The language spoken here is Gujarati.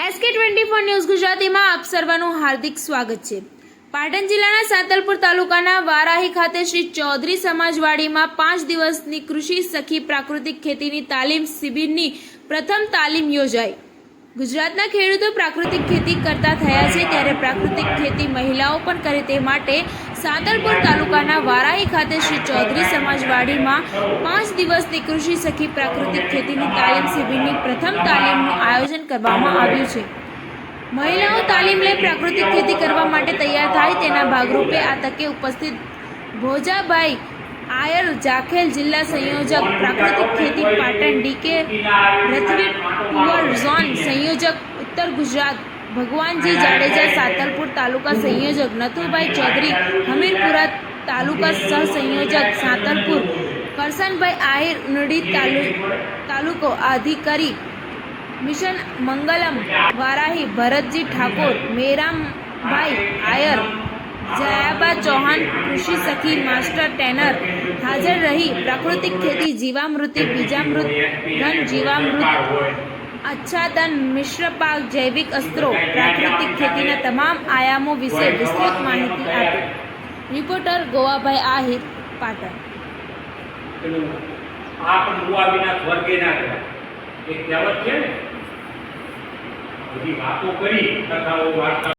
SK24 ન્યૂઝ ગુજરાતીમાં આપ સર્વનું હાર્દિક સ્વાગત છે। પાટણ જિલ્લાના સાંતલપુર તાલુકાના વારાહી ખાતે શ્રી ચૌધરી સમાજવાડીમાં 5 દિવસની કૃષિ સખી પ્રાકૃતિક ખેતીની તાલીમ શિબિરની પ્રથમ તાલીમ યોજાઈ। ગુજરાતના ખેડૂતો પ્રાકૃતિક ખેતી કરતા થયા છે, ત્યારે પ્રાકૃતિક ખેતી મહિલાઓ પણ કરે તે માટે સાંતલપુર તાલુકાના વારાહી ખાતે શ્રી ચૌધરી સમાજવાડીમાં 5 દિવસની કૃષિ સખી પ્રાકૃતિક ખેતીની તાલીમ શિબિરની પ્રથમ તાલીમનું આયોજન કરવામાં આવ્યું છે। મહિલાઓ તાલીમ લઈ પ્રાકૃતિક ખેતી કરવા માટે તૈયાર થાય તેના ભાગરૂપે આ તકે ઉપસ્થિત ભોજાભાઈ આયર જાખેલ જિલ્લા સંયોજક પ્રાકૃતિક ખેતી પાટણ, ડીકે રથવી ટુઅર ઝોન સંયોજક ઉત્તર ગુજરાત ભગવાનજી જાડેજા સાંતલપુર તાલુકા સંયોજક નથુભાઈ ચૌધરી હમીરપુરા તાલુકા સહ સંયોજક સાંતલપુર કરશનભાઈ આહિર ઉનડી તાલુકો અધિકારી મિશન મંગલમ વારાહી ભરતજી ઠાકોર મેરામભાઈ આયર જયાબા ચૌહાણ કૃષિ સખી માસ્ટર ટ્રેનર હાજર રહી પ્રાકૃતિક ખેતી જીવામૃતિ બીજામૃત ધન જીવામૃત આચ્છાદન મિશ્ર પાક જૈવિક અસ્ત્રો પ્રાકૃતિક ખેતીના તમામ આયામો વિશે વિસ્તૃત માહિતી આપી। રિપોર્ટર ગોવાભાઈ આહિર, પાટણ। એક કહેવત છે ને, બધી વાતો કરી કથાઓ વાર્તા